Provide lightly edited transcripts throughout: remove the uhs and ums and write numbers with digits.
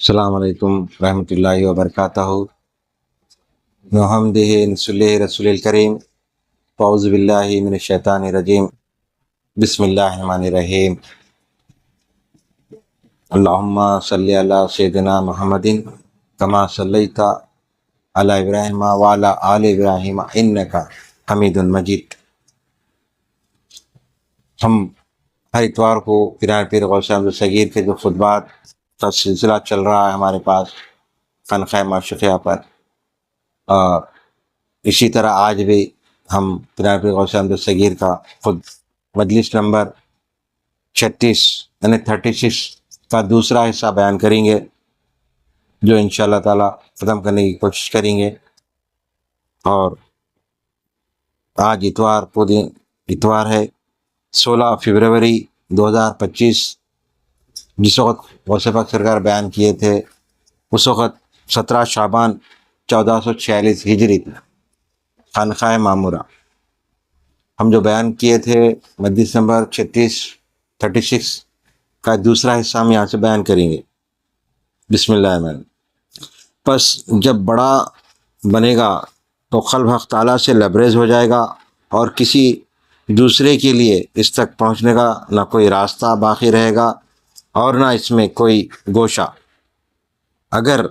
السلام علیکم ورحمۃ اللہ وبرکاتہ۔ محمد نصلی رسول الکریم، اعوذ باللہ من الشیطان الرجیم، بسم اللہ الرحمن الرحیم۔ اللہم صلی علی سیدنا محمد کما صلیت علی ابراہیم وعلی آل ابراہیم انک حمید مجید۔ ہم ہر اتوار کو پیران پیر غوث احمد صغیر کے جو خطبات کا سلسلہ چل رہا ہے ہمارے پاس خانقاہ معشوقیہ پر، اور اسی طرح آج بھی ہم پیران پیر غوث احمد صغیر کا خود مجلس نمبر 36 یعنی 36 کا دوسرا حصہ بیان کریں گے، جو انشاءاللہ تعالی ختم کرنے کی کوشش کریں گے۔ اور آج اتوار ہے 16 فروری 2025، جس وقت غوث پاک سرکار بیان کیے تھے اس وقت 17 شعبان 1446 ہجری تھی، خانقاہ معمورہ۔ ہم جو بیان کیے تھے مجلس نمبر 36 کا دوسرا حصہ ہم یہاں سے بیان کریں گے۔ بسم اللہ الرحمن الرحیم۔ پس جب بڑا بنے گا تو قلب حق تعالیٰ سے لبریز ہو جائے گا، اور کسی دوسرے کے لیے اس تک پہنچنے کا نہ کوئی راستہ باقی رہے گا اور نہ اس میں کوئی گوشہ۔ اگر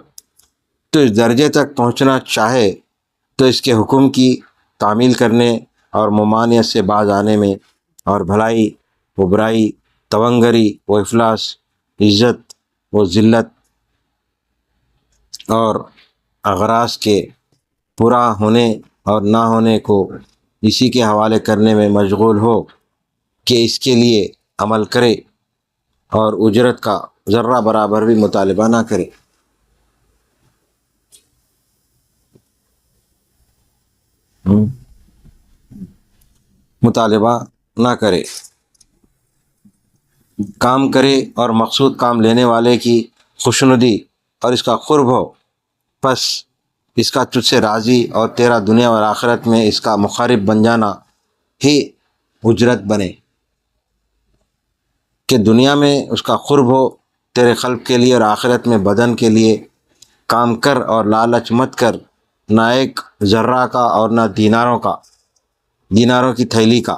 تو اس درجے تک پہنچنا چاہے تو اس کے حکم کی تعمیل کرنے اور ممانعت سے باز آنے میں، اور بھلائی و برائی، تونگری و افلاس، عزت و ذلت اور اغراض کے پورا ہونے اور نہ ہونے کو اسی کے حوالے کرنے میں مشغول ہو کہ اس کے لیے عمل کرے اور اجرت کا ذرہ برابر بھی مطالبہ نہ کرے۔ کام کرے اور مقصود کام لینے والے کی خوشنودی اور اس کا قرب ہو، پس اس کا تجھ سے راضی اور تیرا دنیا اور آخرت میں اس کا مخالف بن جانا ہی اجرت بنے، کہ دنیا میں اس کا قرب ہو تیرے قلب کے لیے اور آخرت میں بدن کے لیے کام کر، اور لالچ مت کر، نہ ایک ذرہ کا اور نہ دیناروں کی تھیلی کا۔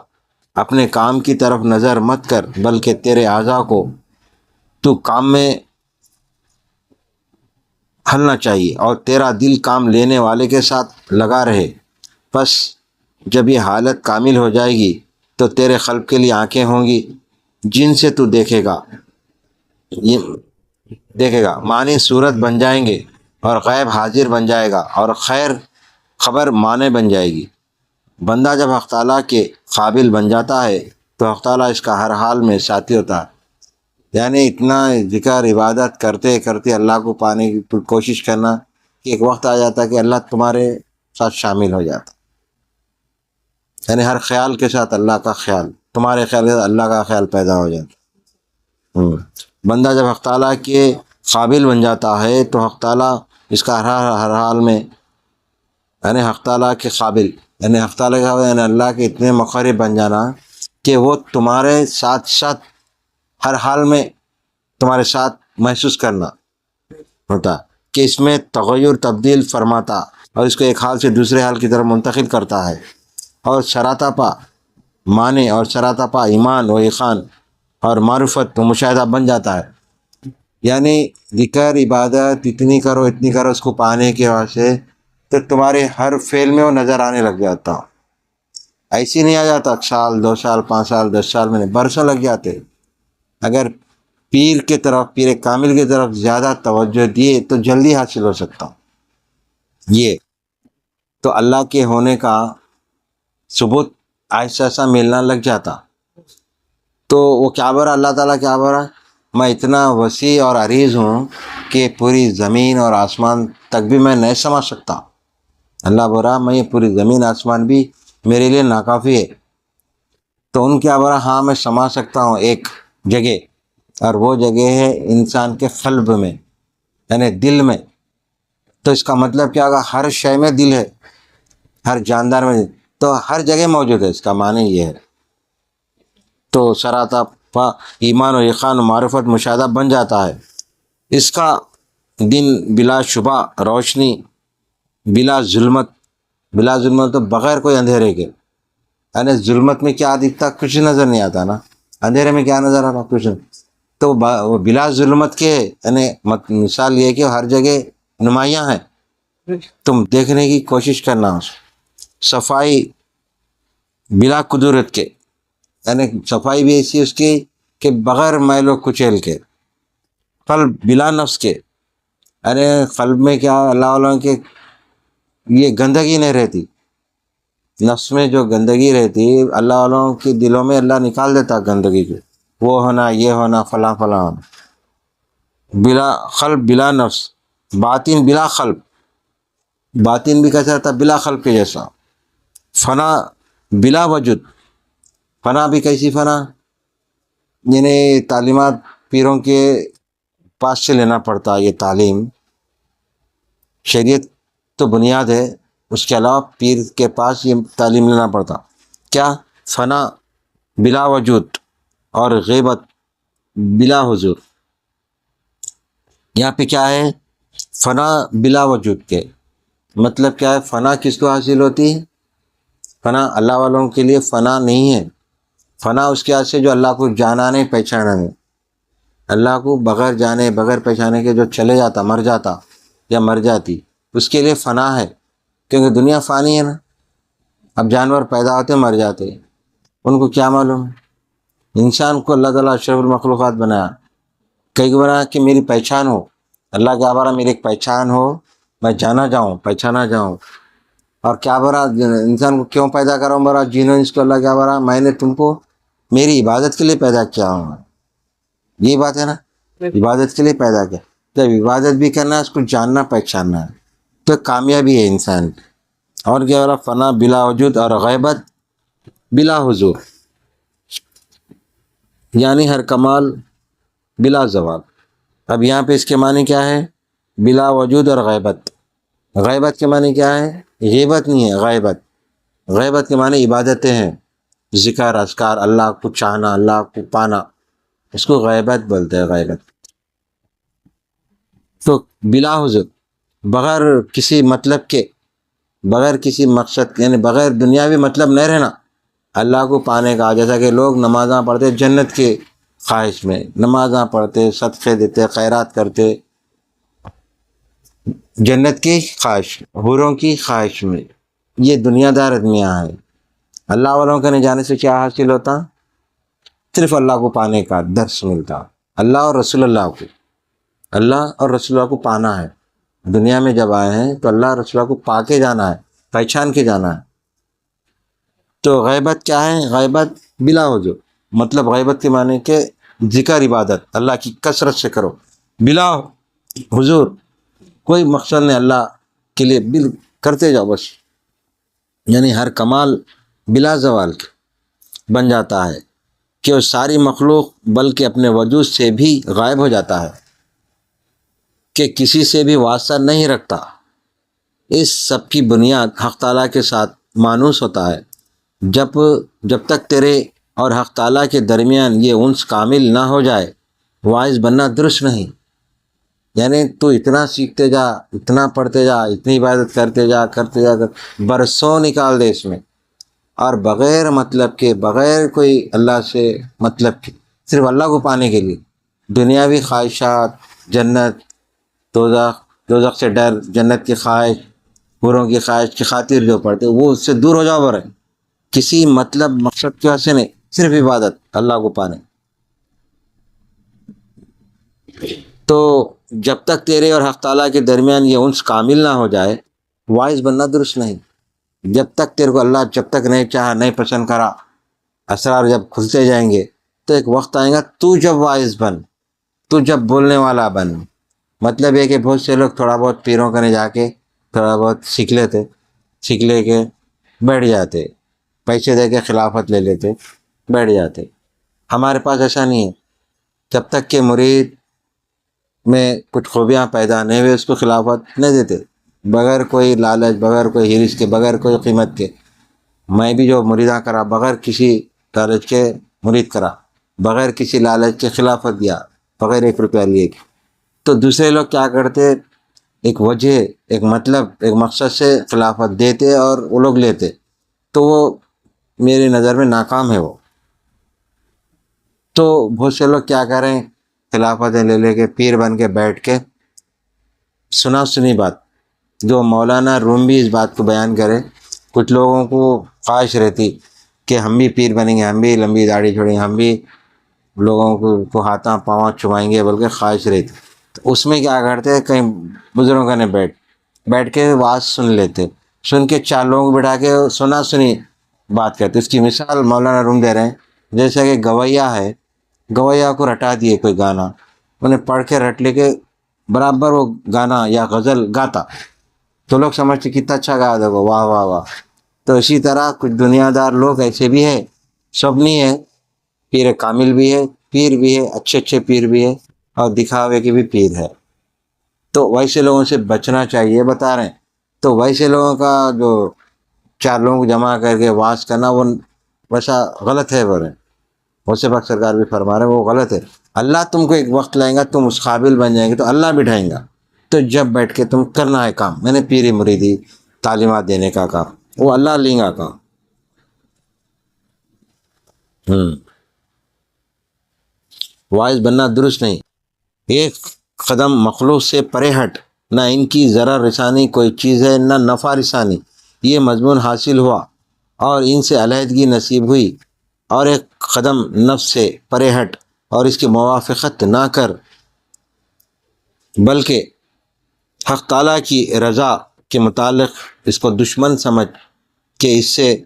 اپنے کام کی طرف نظر مت کر، بلکہ تیرے اعضاء کو تو کام میں ہلنا چاہیے، اور تیرا دل کام لینے والے کے ساتھ لگا رہے۔ پس جب یہ حالت کامل ہو جائے گی تو تیرے قلب کے لیے آنکھیں ہوں گی جن سے تو دیکھے گا، معنی صورت بن جائیں گے، اور غیب حاضر بن جائے گا، اور خیر خبر معنی بن جائے گی۔ بندہ جب حق تعالیٰ کے قابل بن جاتا ہے تو حق تعالیٰ اس کا ہر حال میں ساتھی ہوتا ہے۔ یعنی اتنا ذکر عبادت کرتے کرتے اللہ کو پانے کی کوشش کرنا کہ ایک وقت آ جاتا کہ اللہ تمہارے ساتھ شامل ہو جاتا، یعنی ہر خیال کے ساتھ اللہ کا خیال، تمہارے خیال کے ساتھ اللہ کا خیال پیدا ہو جاتا۔ بندہ جب حق تعالیٰ کے قابل بن جاتا ہے تو حق تعالیٰ اس کا ہر حال میں، یعنی حق تعالیٰ کے قابل، یعنی حق تعالیٰ کے قابل، یعنی اللہ کے اتنے مقرب بن جانا کہ وہ تمہارے ساتھ ہر حال میں تمہارے ساتھ محسوس کرنا ہوتا، کہ اس میں تغیر تبدیل فرماتا اور اس کو ایک حال سے دوسرے حال کی طرف منتقل کرتا ہے، اور شراطہ پا معنی اور شراطہ پا ایمان و یقین اور معرفت و مشاہدہ بن جاتا ہے۔ یعنی ذکر عبادت اتنی کرو اس کو پانے کے واسطے تو تمہارے ہر فعل میں وہ نظر آنے لگ جاتا۔ ایسی نہیں آ جاتا سال 2 سال 5 سال 10 سال میں، برسوں لگ جاتے۔ اگر پیر کامل کی طرف زیادہ توجہ دیے تو جلدی حاصل ہو سکتا ہوں۔ یہ تو اللہ کے ہونے کا ثبوت ایسا ایسا ملنا لگ جاتا، تو وہ کیا برا، اللہ تعالیٰ کیا برا، میں اتنا وسیع اور عریض ہوں کہ پوری زمین اور آسمان تک بھی میں نہیں سمجھ سکتا۔ اللہ برا میں یہ پوری زمین آسمان بھی میرے لیے ناکافی ہے، تو ان کیا برا، ہاں میں سمجھ سکتا ہوں ایک جگہ، اور وہ جگہ ہے انسان کے قلب میں، یعنی دل میں۔ تو اس کا مطلب کیا ہوگا، ہر شے میں دل ہے، ہر جاندار میں، تو ہر جگہ موجود ہے، اس کا معنی یہ ہے۔ تو شراطہ پا ایمان و یقین و معرفت مشاہدہ بن جاتا ہے۔ اس کا دن بلا شبہ روشنی، بلا ظلمت، بلا ظلمت تو بغیر کوئی اندھیرے کے، یعنی ظلمت میں کیا دکھتا؟ کچھ نظر نہیں آتا نا، اندھیرے میں کیا نظر آ رہا؟ کچھ نہیں۔ تو وہ بلا ظلمت کے، یعنی مثال یہ ہے کہ ہر جگہ نمایاں ہیں، تم دیکھنے کی کوشش کرنا۔ صفائی بلا قدرت کے، یعنی صفائی بھی ایسی اس کی کہ بغیر میل و کچیل کے۔ قلب بلا نفس کے، یعنی قلب میں کیا اللہ والوں کے یہ گندگی نہیں رہتی، نفس میں جو گندگی رہتی اللہ والوں کے دلوں میں اللہ نکال دیتا گندگی کو، وہ ہونا یہ ہونا فلاں فلاں ہونا۔ بلا قلب بلا نفس، باطن بلا قلب، باطن بھی کیسا رہتا؟ بلا قلب کے جیسا۔ فنا بلا وجود، فنا بھی کیسی فنا؟ یعنی تعلیمات پیروں کے پاس سے لینا پڑتا، یہ تعلیم شریعت تو بنیاد ہے، اس کے علاوہ پیر کے پاس یہ تعلیم لینا پڑتا۔ کیا؟ فنا بلا وجود اور غیبت بلا حضور۔ یہاں پہ کیا ہے؟ فنا بلا وجود کے مطلب کیا ہے؟ فنا کس کو حاصل ہوتی ہے؟ فنا اللہ والوں کے لیے فنا نہیں ہے، فنا اس کے حاصل جو اللہ کو جانا نہیں پہچانا نہیں، اللہ کو بغیر جانے بغیر پہچانے کے جو چلے جاتا، مر جاتا یا مر جاتی، اس کے لیے فنا ہے، کیونکہ دنیا فانی ہے نا۔ اب جانور پیدا ہوتے مر جاتے، ان کو کیا معلوم ہے؟ انسان کو اللہ تعالیٰ اشرف المخلوقات بنایا، کئی بنا کہ میری پہچان ہو، اللہ کیا برا میری ایک پہچان ہو، میں جانا جاؤں پہچانا جاؤں۔ اور کیا برا انسان کو کیوں پیدا کرا ہوں؟ برا جینو اس کو اللہ کیا برا میں نے تم کو میری عبادت کے لیے پیدا کیا ہوں، یہ بات ہے نا، عبادت کے لیے پیدا کیا۔ جب عبادت بھی کرنا ہے اس کو جاننا پہچاننا ہے تو کامیابی ہے انسان کی۔ اور کیا برا فنا بلا وجود اور غیبت بلا حضور، یعنی ہر کمال بلا زوال۔ اب یہاں پہ اس کے معنی کیا ہے؟ بلا وجود اور غیبت۔ غیبت کے معنی کیا ہے؟ غیبت نہیں ہے، غیبت، غیبت کے معنی عبادتیں ہیں، ذکر اذکار، اللہ کو چاہنا، اللہ کو پانا، اس کو غیبت بولتے ہیں، غیبت۔ تو بلا حضور، بغیر کسی مطلب کے، بغیر کسی مقصد کے، یعنی بغیر دنیاوی مطلب نہیں رہنا اللہ کو پانے کا۔ جیسا کہ لوگ نمازاں پڑھتے جنت کے خواہش میں، نمازاں پڑھتے، صدقے دیتے، خیرات کرتے، جنت کی خواہش، حوروں کی خواہش میں، یہ دنیا دار آدمیاں ہیں۔ اللہ والوں کے نہیں جانے سے کیا حاصل ہوتا؟ صرف اللہ کو پانے کا درس ملتا، اللہ اور رسول اللہ کو، اللہ اور رسول اللہ کو پانا ہے۔ دنیا میں جب آئے ہیں تو اللہ اور رسول اللہ کو پا کے جانا ہے، پہچان کے جانا ہے۔ تو غیبت کیا ہے؟ غیبت بلا حضور، مطلب غیبت کے معنی کہ ذکر عبادت اللہ کی کثرت سے کرو، بلا حضور، کوئی مقصد نہیں، اللہ کے لیے کرتے جاؤ بس، یعنی ہر کمال بلا زوال کے بن جاتا ہے کہ وہ ساری مخلوق بلکہ اپنے وجود سے بھی غائب ہو جاتا ہے، کہ کسی سے بھی واسطہ نہیں رکھتا۔ اس سب کی بنیاد حق تعالیٰ کے ساتھ مانوس ہوتا ہے۔ جب تک تیرے اور حق تعالیٰ کے درمیان یہ انس کامل نہ ہو جائے، واعظ بننا درست نہیں۔ یعنی تو اتنا سیکھتے جا، اتنا پڑھتے جا، اتنی عبادت کرتے جا، برسوں نکال دے اس میں، اور بغیر مطلب کے، بغیر کوئی اللہ سے مطلب کے، صرف اللہ کو پانے کے لیے دنیاوی خواہشات، جنت، دوزخ سے ڈر، جنت کی خواہش، حوروں کی خواہش کی خاطر جو پڑھتے وہ اس سے دور ہو جاؤ برے، کسی مطلب مقصد کی وجہ سے نہیں، صرف عبادت اللہ کو پانے۔ تو جب تک تیرے اور حق تعالیٰ کے درمیان یہ انس کامل نہ ہو جائے، واعظ بننا درست نہیں۔ جب تک تیرے کو اللہ جب تک نہیں چاہا، نہیں پسند کرا، اسرار جب کھلتے جائیں گے تو ایک وقت آئے گا تو جب واعظ بن، تو جب بولنے والا بن۔ مطلب یہ کہ بہت سے لوگ تھوڑا بہت پیروں کرنے جا کے تھوڑا بہت سیکھ لے کے بیٹھ جاتے، پیسے دے کے خلافت لے لیتے، بیٹھ جاتے۔ ہمارے پاس ایسا نہیں ہے، جب تک کہ مرید میں کچھ خوبیاں پیدا نہیں ہوئے اس کو خلافت نہیں دیتے، بغیر کوئی لالچ، بغیر کوئی حرص کے، بغیر کوئی قیمت کے۔ میں بھی جو مریداں کرا بغیر کسی لالچ کے مرید کرا، بغیر کسی لالچ کے خلافت دیا، بغیر 1 روپیہ لیے۔ تو دوسرے لوگ کیا کرتے، ایک وجہ، ایک مطلب، ایک مقصد سے خلافت دیتے اور وہ لوگ لیتے، تو وہ میری نظر میں ناکام ہے وہ۔ تو بہت سے لوگ کیا کریں، خلافتیں لے لے کے پیر بن کے بیٹھ کے سنا سنی بات، جو مولانا روم بھی اس بات کو بیان کرے، کچھ لوگوں کو خواہش رہتی کہ ہم بھی پیر بنیں گے، ہم بھی لمبی داڑھی چھوڑیں گے، ہم بھی لوگوں کو ہاتھاں پاؤں چھوائیں گے، بلکہ خواہش رہتی۔ تو اس میں کیا کرتے، کہیں بزرگوں نے بیٹھ کے واز سن لیتے، سن کے چار لوگوں کو بٹھا کے سنا سنی بات کرتے۔ اس کی مثال مولانا روم دے رہے ہیں، جیسا کہ گویا ہے، گویا کو رٹا دیے کوئی گانا، انہیں پڑھ کے رٹ لے کے برابر وہ گانا یا غزل گاتا، تو لوگ سمجھتے کتنا اچھا گایا، دیکھو واہ واہ واہ۔ تو اسی طرح کچھ دنیا دار لوگ ایسے بھی ہیں، سب نہیں ہے، پیر کامل بھی ہے، پیر بھی ہے، اچھے اچھے پیر بھی ہے، اور دکھاوے کے بھی پیر ہے۔ تو ویسے لوگوں سے بچنا چاہیے، بتا رہے ہیں۔ تو ویسے لوگوں کا جو چار لوگوں کو جمع کر کے واز کرنا، وہ ویسا غلط ہے، بولے غوث پاک سرکار بھی فرما رہے ہیں وہ غلط ہے۔ اللہ تم کو ایک وقت لائیں گا، تم اس قابل بن جائیں گے تو اللہ بٹھائیں گا، تو جب بیٹھ کے تم کرنا ہے کام، میں نے پیری مریدی تعلیمات دینے کا کام، وہ اللہ لیں گا کام۔ وائز بننا درست نہیں، ایک قدم مخلوق سے پرے ہٹ، نہ ان کی ذرا رسانی کوئی چیز ہے، نہ نفع رسانی، یہ مضمون حاصل ہوا اور ان سے علیحدگی نصیب ہوئی، اور ایک قدم نفس سے پرے ہٹ اور اس کی موافقت نہ کر، بلکہ حق تعالیٰ کی رضا کے متعلق اس کو دشمن سمجھ کہ اس سے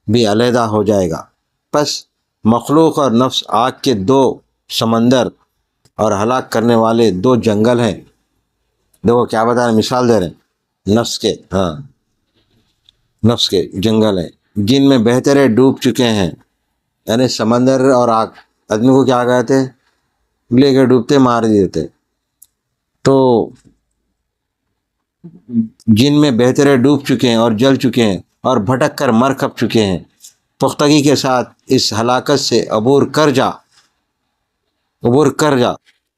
بھی علیحدہ ہو جائے گا۔ پس مخلوق اور نفس آگ کے دو سمندر اور ہلاک کرنے والے دو جنگل ہیں۔ دیکھو کیا بتا رہے، مثال دے رہے ہیں، نفس کے جنگل ہیں جن میں بہترے ڈوب چکے ہیں، یعنی سمندر اور آگ، آدمی کو کیا کہتے، لے کے ڈوبتے مار دیتے، تو جن میں بہترے ڈوب چکے ہیں اور جل چکے ہیں اور بھٹک کر مر کھپ چکے ہیں، پختگی کے ساتھ اس ہلاکت سے عبور کر جا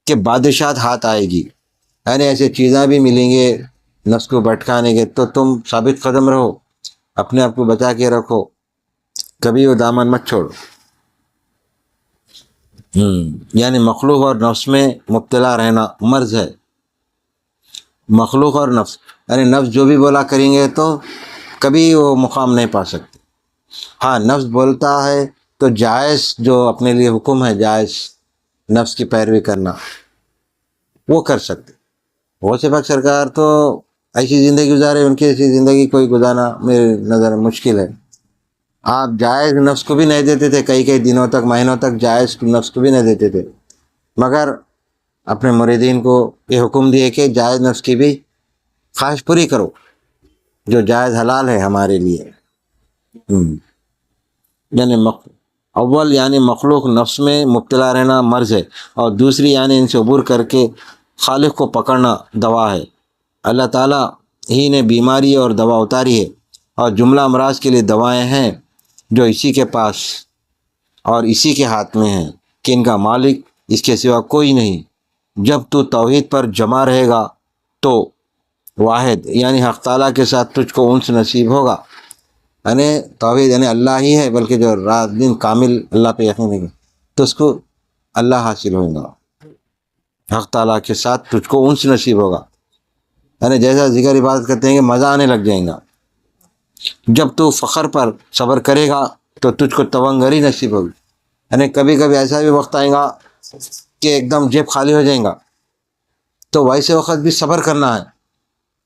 کہ بادشاہت ہاتھ آئے گی، یعنی ایسے چیزیں بھی ملیں گے نفس کو بھٹکانے کے، تو تم ثابت قدم رہو، اپنے آپ کو بچا کے رکھو، کبھی وہ دامن مت چھوڑو۔ یعنی مخلوق اور نفس میں مبتلا رہنا مرض ہے۔ مخلوق اور نفس، یعنی نفس جو بھی بولا کریں گے تو کبھی وہ مقام نہیں پا سکتے۔ ہاں نفس بولتا ہے تو جائز جو اپنے لیے حکم ہے، جائز نفس کی پیروی کرنا، وہ کر سکتے۔ غوث پاک سرکار تو ایسی زندگی گزارے، ان کی ایسی زندگی کوئی گزارنا میرے نظر مشکل ہے۔ آپ جائز نفس کو بھی نہیں دیتے تھے، کئی دنوں تک، مہینوں تک جائز نفس کو بھی نہیں دیتے تھے، مگر اپنے مریدین کو یہ حکم دیے کہ جائز نفس کی بھی خواہش پوری کرو، جو جائز حلال ہے ہمارے لیے۔ یعنی اول یعنی مخلوق نفس میں مبتلا رہنا مرض ہے، اور دوسری یعنی ان سے عبور کر کے خالق کو پکڑنا دوا ہے۔ اللہ تعالیٰ ہی نے بیماری اور دوا اتاری ہے، اور جملہ امراض کے لیے دوائیں ہیں جو اسی کے پاس اور اسی کے ہاتھ میں ہیں، کہ ان کا مالک اس کے سوا کوئی نہیں۔ جب تو توحید پر جمع رہے گا تو واحد یعنی حق تعالیٰ کے ساتھ تجھ کو انس نصیب ہوگا، یعنی توحید یعنی اللہ ہی ہے، بلکہ جو رات دن کامل اللہ پہ یقین ہے تو اس کو اللہ حاصل ہوگا، حق تعالیٰ کے ساتھ تجھ کو انس نصیب ہوگا، یعنی جیسا ذکر عبادت کرتے ہیں کہ مزہ آنے لگ جائیں گا۔ جب تو فخر پر صبر کرے گا تو تجھ کو تونگری نصیب ہوگی، یعنی کبھی کبھی ایسا بھی وقت آئے گا کہ ایک دم جیب خالی ہو جائیں گا، تو ویسے وقت بھی صبر کرنا ہے،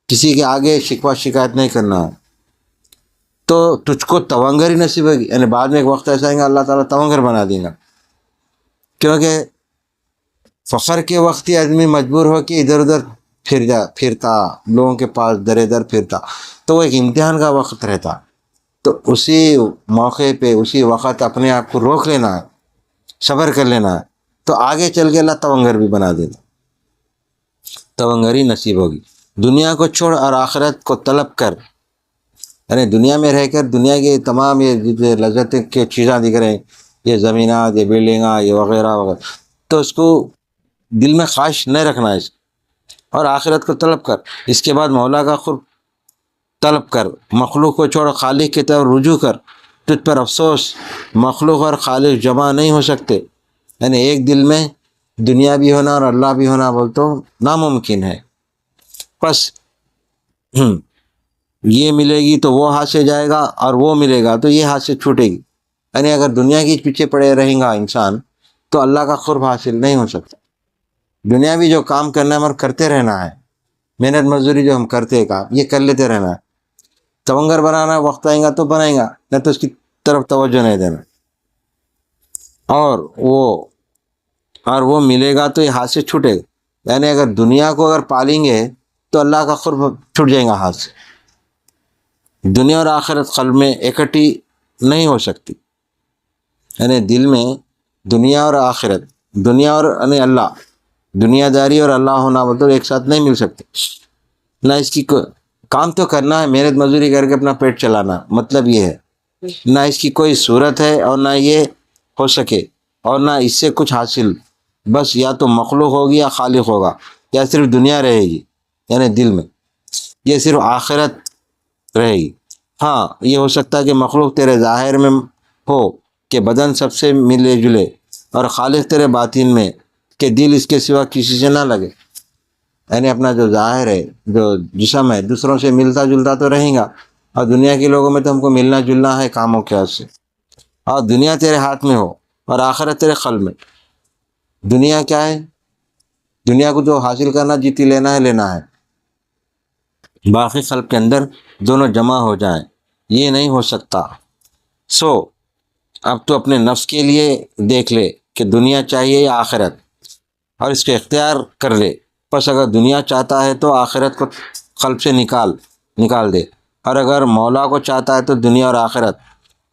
کسی کے آگے شکوہ شکایت نہیں کرنا ہے، تو تجھ کو تونگری نصیب ہوگی، یعنی بعد میں ایک وقت ایسا آئے گا اللہ تعالیٰ تونگر بنا دیں گا، کیونکہ فخر کے وقت ہی آدمی مجبور ہو کہ ادھر ادھر پھرتا، لوگوں کے پاس در در پھرتا، تو وہ ایک امتحان کا وقت رہتا، تو اسی موقع پہ اسی وقت اپنے آپ کو روک لینا ہے، صبر کر لینا ہے، تو آگے چل کے اللہ تونگر بھی بنا دیتا، تونگری نصیب ہوگی۔ دنیا کو چھوڑ اور آخرت کو طلب کر، یعنی دنیا میں رہ کر دنیا کے تمام یہ لذت کے چیزاں دکھ رہے ہیں، یہ زمینات، یہ بلڈنگاں، یہ وغیرہ وغیرہ، تو اس کو دل میں خواہش نہیں رکھنا ہے، اور آخرت کو طلب کر، اس کے بعد مولا کا قرب طلب کر، مخلوق کو چھوڑ خالق کی طرف رجوع کر۔ تجھ پر افسوس، مخلوق اور خالق جمع نہیں ہو سکتے، یعنی ایک دل میں دنیا بھی ہونا اور اللہ بھی ہونا بول تو ناممکن ہے۔ بس یہ ملے گی تو وہ ہاتھ سے جائے گا، اور وہ ملے گا تو یہ ہاتھ سے چھوٹے گی، یعنی اگر دنیا کے پیچھے پڑے رہیں گا انسان تو اللہ کا قرب حاصل نہیں ہو سکتا۔ دنیاوی جو کام کرنا ہے ہمیں کرتے رہنا ہے، محنت مزدوری جو ہم کرتے ہیں کام یہ کر لیتے رہنا ہے، تونگر بنانا وقت آئے گا تو بنائیں گا، نہ تو اس کی طرف توجہ نہیں دینا، اور وہ ملے گا تو یہ ہاتھ سے چھوٹے گا، یعنی اگر دنیا کو اگر پالیں گے تو اللہ کا قرب چھوٹ جائے گا ہاتھ سے۔ دنیا اور آخرت قلب میں اکٹھی نہیں ہو سکتی، یعنی دل میں دنیا اور آخرت، دنیا اور یعنی اللہ، دنیا داری اور اللہ ہونا مطلب ایک ساتھ نہیں مل سکتے۔ نہ اس کی کام تو کرنا ہے، محنت مزدوری کر کے اپنا پیٹ چلانا، مطلب یہ ہے، نہ اس کی کوئی صورت ہے اور نہ یہ ہو سکے، اور نہ اس سے کچھ حاصل، بس یا تو مخلوق ہوگی یا خالق ہوگا، یا صرف دنیا رہے گی یعنی دل میں، یہ صرف آخرت رہے گی۔ ہاں یہ ہو سکتا ہے کہ مخلوق تیرے ظاہر میں ہو کہ بدن سب سے ملے جلے، اور خالق تیرے باطن میں کہ دل اس کے سوا کسی سے نہ لگے، یعنی اپنا جو ظاہر ہے، جو جسم ہے، دوسروں سے ملتا جلتا تو رہیں گا، اور دنیا کے لوگوں میں تو ہم کو ملنا جلنا ہے کاموں کے وجہ سے، اور دنیا تیرے ہاتھ میں ہو اور آخرت تیرے قلب میں۔ دنیا کیا ہے؟ دنیا کو جو حاصل کرنا جیتی لینا ہے لینا ہے، باقی قلب کے اندر دونوں جمع ہو جائیں، یہ نہیں ہو سکتا۔ اب تو اپنے نفس کے لیے دیکھ لے کہ دنیا چاہیے یا آخرت، اور اس کے اختیار کر لے۔ بس اگر دنیا چاہتا ہے تو آخرت کو قلب سے نکال دے، اور اگر مولا کو چاہتا ہے تو دنیا اور آخرت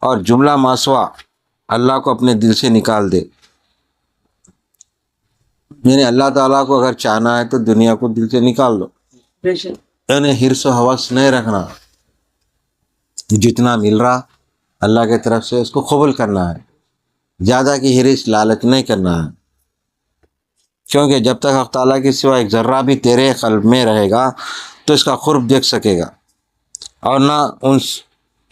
اور جملہ ماسوا اللہ کو اپنے دل سے نکال دے۔ یعنی اللہ تعالیٰ کو اگر چاہنا ہے تو دنیا کو دل سے نکال دو، یعنی حرص و ہوس نہیں رکھنا، جتنا مل رہا اللہ کی طرف سے اس کو قبول کرنا ہے، زیادہ کی حرص لالچ نہیں کرنا ہے، کیونکہ جب تک حق تعالیٰ کے سوا ایک ذرہ بھی تیرے قلب میں رہے گا تو اس کا قرب دیکھ سکے گا، اور نہ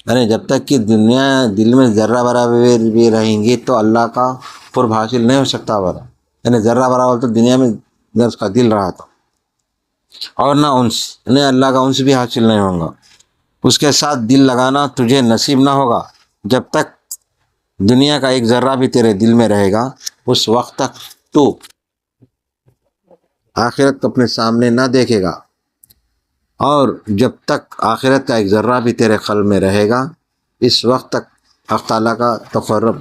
یعنی جب تک کہ دنیا دل میں ذرہ برابر بھی رہیں گی تو اللہ کا قرب حاصل نہیں ہو سکتا، یعنی ذرہ برابر تو دنیا میں اس کا دل رہا تھا، اور نہ اللہ کا انس بھی حاصل نہیں ہوگا، اس کے ساتھ دل لگانا تجھے نصیب نہ ہوگا جب تک دنیا کا ایک ذرہ بھی تیرے دل میں رہے گا۔ اس وقت تک تو آخرت کو اپنے سامنے نہ دیکھے گا، اور جب تک آخرت کا ایک ذرہ بھی تیرے قلب میں رہے گا اس وقت تک حق تعالیٰ کا تقرب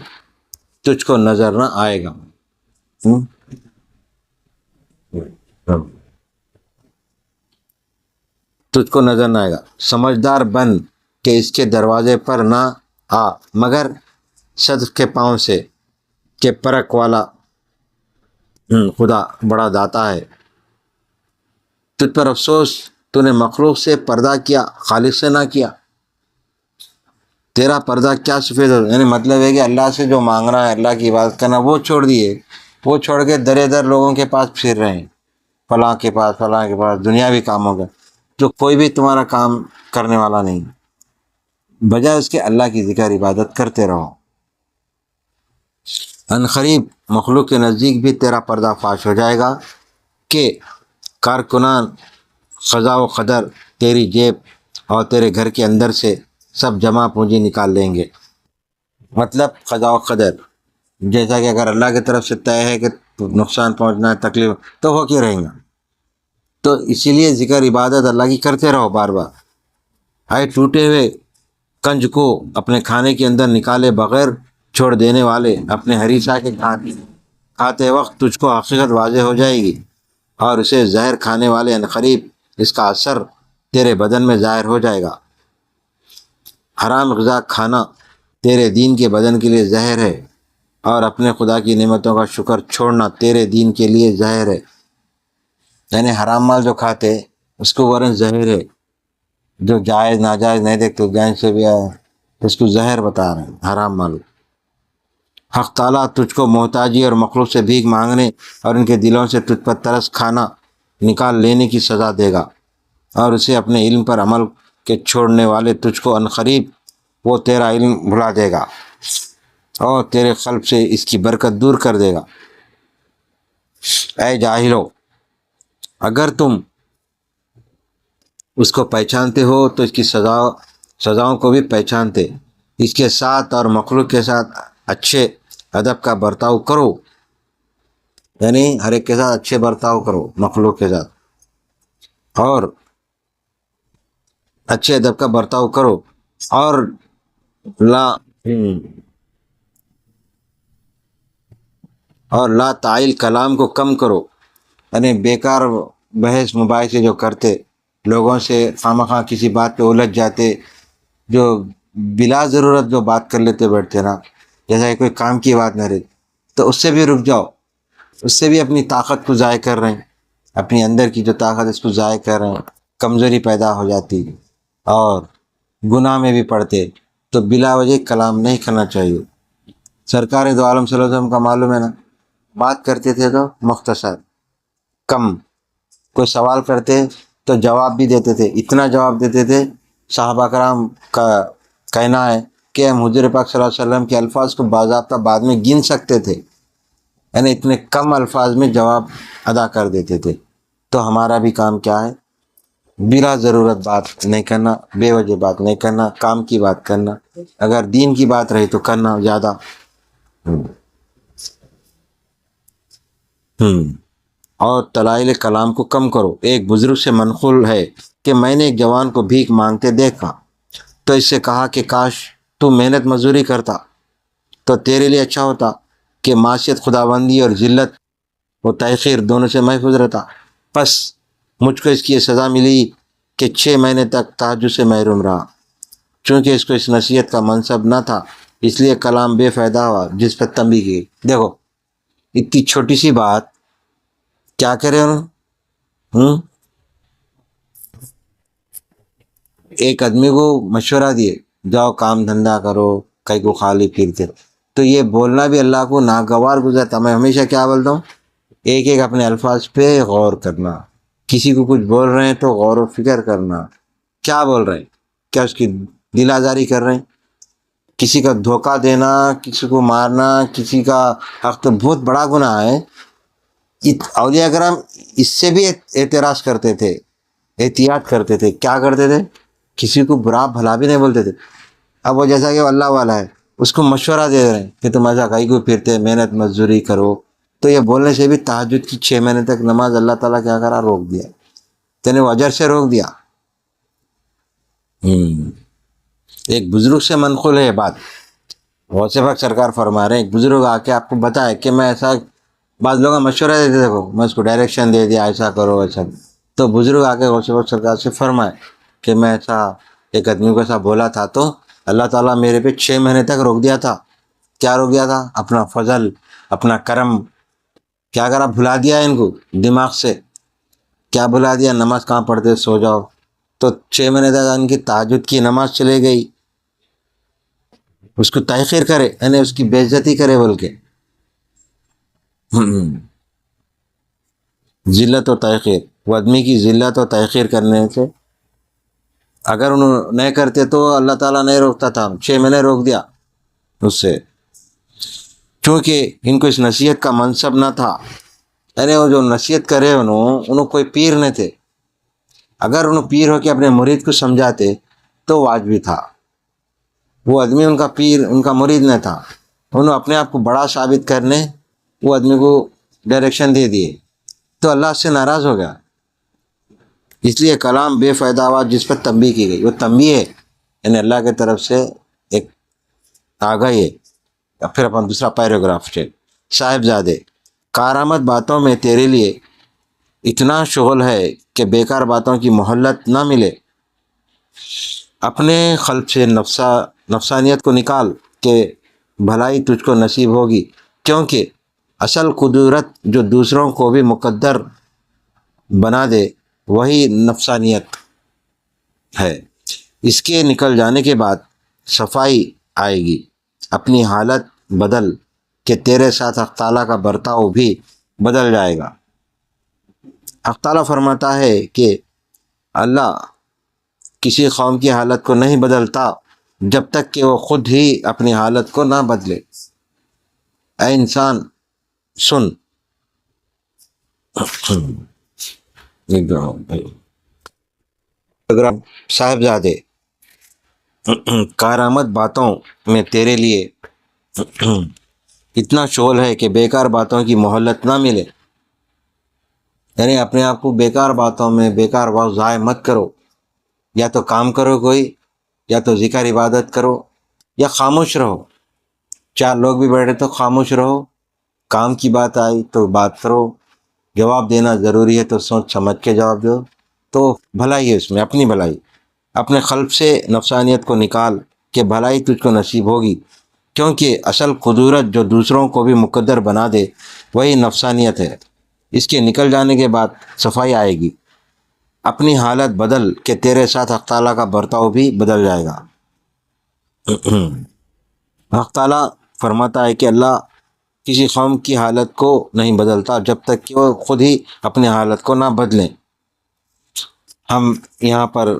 تجھ کو نظر نہ آئے گا۔ تجھ کو نظر نہ آئے گا۔ سمجھدار بن کہ اس کے دروازے پر نہ آ مگر صدق کے پاؤں سے، کہ پرکھ والا خدا بڑا داتا ہے۔ تجھ پر افسوس، تو نے مخلوق سے پردہ کیا، خالق سے نہ کیا۔ تیرا پردہ کیا سفید ہو، یعنی مطلب ہے کہ اللہ سے جو مانگنا ہے، اللہ کی عبادت کرنا، وہ چھوڑ دیے، وہ چھوڑ کے در در لوگوں کے پاس پھر رہے ہیں، فلاں کے پاس دنیاوی کاموں کا، جو کوئی بھی تمہارا کام کرنے والا نہیں، بجائے اس کے اللہ کی ذکر عبادت کرتے رہو۔ عنقریب مخلوق کے نزدیک بھی تیرا پردہ فاش ہو جائے گا کہ کارکنان قضا و قدر تیری جیب اور تیرے گھر کے اندر سے سب جمع پونجی نکال لیں گے۔ مطلب قضا و قدر، جیسا کہ اگر اللہ کی طرف سے طے ہے کہ نقصان پہنچنا ہے، تکلیف، تو ہو کے رہیں گا، تو اسی لیے ذکر عبادت اللہ کی کرتے رہو بار بار۔ آئے ٹوٹے ہوئے کنج کو اپنے کھانے کے اندر نکالے بغیر چھوڑ دینے والے اپنے ہریسہ کے کھاتے وقت تجھ کو حقیقت واضح ہو جائے گی، اور اسے زہر کھانے والے عنقریب اس کا اثر تیرے بدن میں ظاہر ہو جائے گا۔ حرام غذا کھانا تیرے دین کے بدن کے لیے زہر ہے، اور اپنے خدا کی نعمتوں کا شکر چھوڑنا تیرے دین کے لیے زہر ہے۔ یعنی حرام مال جو کھاتے اس کو ورن زہر ہے، جو جائز ناجائز نہیں دیکھتے گین سے بھی آیا، اس کو زہر بتا رہے ہیں حرام مال۔ حق تعالیٰ تجھ کو محتاجی اور مخلوق سے بھیک مانگنے اور ان کے دلوں سے تجھ پر ترس کھانا نکال لینے کی سزا دے گا، اور اسے اپنے علم پر عمل کے چھوڑنے والے تجھ کو عنقریب وہ تیرا علم بھلا دے گا اور تیرے قلب سے اس کی برکت دور کر دے گا۔ اے جاہلو، اگر تم اس کو پہچانتے ہو تو اس کی سزاؤں کو بھی پہچانتے، اس کے ساتھ اور مخلوق کے ساتھ اچھے ادب کا برتاؤ کرو، یعنی ہر ایک کے ساتھ اچھے برتاؤ کرو، مخلوق کے ساتھ، اور اچھے ادب کا برتاؤ کرو، اور لا تعیل کلام کو کم کرو، یعنی بیکار بحث مباحثے جو کرتے، لوگوں سے خواہ کسی بات پہ الجھ جاتے، جو بلا ضرورت جو بات کر لیتے بیٹھتے نا، جیسا کہ کوئی کام کی بات نہ رہی، تو اس سے بھی رک جاؤ، اس سے بھی اپنی طاقت کو ضائع کر رہے ہیں، اپنی اندر کی جو طاقت اس کو ضائع کر رہے ہیں، کمزوری پیدا ہو جاتی اور گناہ میں بھی پڑتے، تو بلا وجہ کلام نہیں کرنا چاہیے۔ سرکار دو عالم صلی اللہ علیہ وسلم کا معلوم ہے نا، بات کرتے تھے تو مختصر، کم، کوئی سوال کرتے تو جواب بھی دیتے تھے، اتنا جواب دیتے تھے، صحابہ کرام کا کہنا ہے کہ ہم حضور پاک صلی اللہ علیہ وسلم کے الفاظ کو باضابطہ بعد میں گن سکتے تھے، یعنی اتنے کم الفاظ میں جواب ادا کر دیتے تھے۔ تو ہمارا بھی کام کیا ہے؟ بلا ضرورت بات نہیں کرنا، بے وجہ بات نہیں کرنا، کام کی بات کرنا، اگر دین کی بات رہی تو کرنا زیادہ۔ اور طلائل کلام کو کم کرو۔ ایک بزرگ سے منقول ہے کہ میں نے ایک جوان کو بھیک مانگتے دیکھا تو اس سے کہا کہ کاش تو محنت مزدوری کرتا تو تیرے لیے اچھا ہوتا کہ معصیت، خداوندی اور ذلت و تحقیر دونوں سے محفوظ رہتا، پس مجھ کو اس کی یہ سزا ملی کہ 6 مہینے تک تہجد سے محروم رہا، چونکہ اس کو اس نصیحت کا منصب نہ تھا، اس لیے کلام بے فائدہ ہوا جس پر تنبیہ کی۔ دیکھو اتنی چھوٹی سی بات کیا کرے انہوں، ایک آدمی کو مشورہ دیے جاؤ کام دھندا کرو، کہیں کو خالی پھرتے، تو یہ بولنا بھی اللہ کو ناگوار گزرتا۔ میں ہمیشہ کیا بولتا ہوں، ایک ایک اپنے الفاظ پہ غور کرنا، کسی کو کچھ بول رہے ہیں تو غور و فکر کرنا، کیا بول رہے ہیں، کیا اس کی دل آزاری کر رہے ہیں، کسی کا دھوکہ دینا، کسی کو مارنا، کسی کا حق، تو بہت بڑا گناہ ہے۔ اولیاء کرام اس سے بھی اعتراض کرتے تھے، احتیاط کرتے تھے، کیا کرتے تھے، کسی کو برا بھلا بھی نہیں بولتے تھے۔ اب وہ جیسا کہ وہ اللہ والا ہے، اس کو مشورہ دے رہے ہیں کہ تم ایسا کہیں کو پھرتے، محنت مزدوری کرو، تو یہ بولنے سے بھی تہجد کی 6 مہینے تک نماز اللہ تعالیٰ کیا کرا، روک دیا، تینے وہ اجر سے روک دیا۔ ایک بزرگ سے منقول ہے بات، غوث پاک سرکار فرما رہے ہیں، ایک بزرگ آ کے آپ کو بتائے کہ میں ایسا، بعض لوگ مشورہ دیتے، دیکھو میں اس کو ڈائریکشن دے دیا ایسا کرو ایسا، تو بزرگ آ کے غوث پاک سرکار سے فرمائے کہ میں ایسا ایک آدمی کو ایسا بولا تھا تو اللہ تعالیٰ میرے پہ 6 مہینے تک روک دیا تھا۔ کیا روک دیا تھا؟ اپنا فضل، اپنا کرم، کیا کرا، بھلا دیا ان کو دماغ سے، کیا بھلا دیا، نماز کہاں پڑھتے، سو جاؤ، تو 6 مہینے تک ان کی تہجد کی نماز چلے گئی، اس کو تحقیر کرے، یعنی اس کی بے عزتی کرے، بلکہ ذلت و تحقیر، وہ آدمی کی ذلت و تحقیر کرنے سے اگر انہوں نہیں کرتے تو اللہ تعالیٰ نہیں روکتا تھا، 6 مہینے روک دیا اس سے، چونکہ ان کو اس نصیحت کا منصب نہ تھا، یعنی وہ جو نصیحت کرے انہوں کوئی پیر نہیں تھے، اگر انہوں پیر ہو کے اپنے مرید کو سمجھاتے تو واجبی تھا، وہ آدمی ان کا پیر، ان کا مرید نہیں تھا، انہوں اپنے آپ کو بڑا ثابت کرنے وہ آدمی کو ڈائریکشن دے دیے، تو اللہ سے ناراض ہو گیا، اس لیے کلام بے فائدہ ہوا جس پر تنبیہ کی گئی، وہ تنبیہ ہے، یعنی اللہ کی طرف سے ایک آگاہی ہے۔ پھر اپنا دوسرا پیراگراف ہے، صاحبزادے کارآمد باتوں میں تیرے لیے اتنا شغل ہے کہ بیکار باتوں کی مہلت نہ ملے، اپنے قلب سے نفسانیت کو نکال کہ بھلائی تجھ کو نصیب ہوگی، کیونکہ اصل قدرت جو دوسروں کو بھی مقدر بنا دے وہی نفسانیت ہے، اس کے نکل جانے کے بعد صفائی آئے گی، اپنی حالت بدل کہ تیرے ساتھ حق تعالیٰ کا برتاؤ بھی بدل جائے گا۔ حق تعالیٰ فرماتا ہے کہ اللہ کسی قوم کی حالت کو نہیں بدلتا جب تک کہ وہ خود ہی اپنی حالت کو نہ بدلے۔ اے انسان سن، اگر صاحبزادے کارآمد باتوں میں تیرے لیے اتنا شغل ہے کہ بیکار باتوں کی مہلت نہ ملے، یعنی اپنے آپ کو بیکار باتوں میں بیکار وقت ضائع مت کرو، یا تو کام کرو کوئی، یا تو ذکر عبادت کرو، یا خاموش رہو۔ چار لوگ بھی بیٹھے تو خاموش رہو، کام کی بات آئی تو بات کرو، جواب دینا ضروری ہے تو سوچ سمجھ کے جواب دو، تو بھلائی ہے اس میں، اپنی بھلائی۔ اپنے قلب سے نفسانیت کو نکال کہ بھلائی تجھ کو نصیب ہوگی، کیونکہ اصل قدرت جو دوسروں کو بھی مقدر بنا دے وہی نفسانیت ہے۔ اس کے نکل جانے کے بعد صفائی آئے گی۔ اپنی حالت بدل کہ تیرے ساتھ حق تعالیٰ کا برتاؤ بھی بدل جائے گا۔ حق تعالیٰ فرماتا ہے کہ اللہ کسی قوم کی حالت کو نہیں بدلتا جب تک کہ وہ خود ہی اپنی حالت کو نہ بدلیں۔ ہم یہاں پر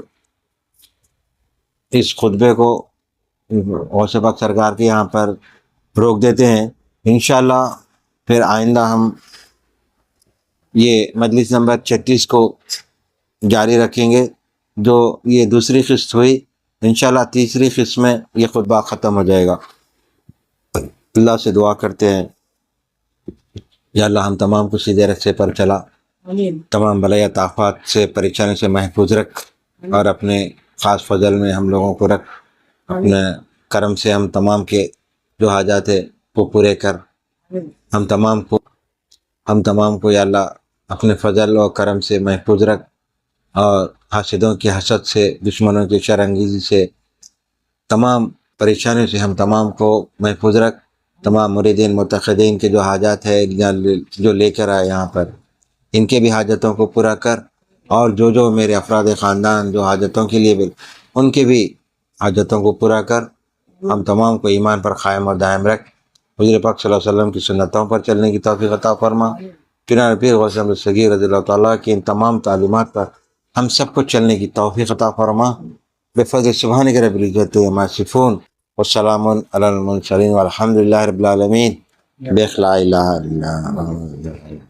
اس خطبے کو غوث پاک سرکار کے یہاں پر روک دیتے ہیں۔ انشاءاللہ پھر آئندہ ہم یہ مجلس نمبر 36 کو جاری رکھیں گے، جو یہ دوسری قسط ہوئی۔ انشاءاللہ تیسری قسط میں یہ خطبہ ختم ہو جائے گا۔ اللہ سے دعا کرتے ہیں یا اللہ ہم تمام کو سیدھے راستے پر چلا، تمام بلایات آفات سے پریشانی سے محفوظ رکھ، اور اپنے خاص فضل میں ہم لوگوں کو رکھ، اپنے کرم سے ہم تمام کے جو حاجات ہے وہ پورے کر، ہم تمام کو یا اللہ اپنے فضل اور کرم سے محفوظ رکھ، اور حاسدوں کی حسد سے، دشمنوں کی شر انگیزی سے، تمام پریشانیوں سے ہم تمام کو محفوظ رکھ۔ تمام مریدین متقدین کے جو حاجات ہے جو لے کر آئے یہاں پر، ان کے بھی حاجتوں کو پورا کر، اور جو میرے افراد خاندان جو حاجتوں کے لیے ان کے بھی حاجتوں کو پورا کر، ہم تمام کو ایمان پر قائم اور دائم رکھ۔ حضور پاک صلی اللہ علیہ وسلم کی سنتوں پر چلنے کی توفیق عطا فرما۔ پیر پیر غوث احمد صغیر رضی اللہ تعالیٰ کی ان تمام تعلیمات پر ہم سب کو چلنے کی توفیق عطا فرما۔ بفضل سبحانک رب العزت عما یصفون والسلام علی المرسلین والحمد للہ رب العالمین، بحق لا الہ الا اللہ۔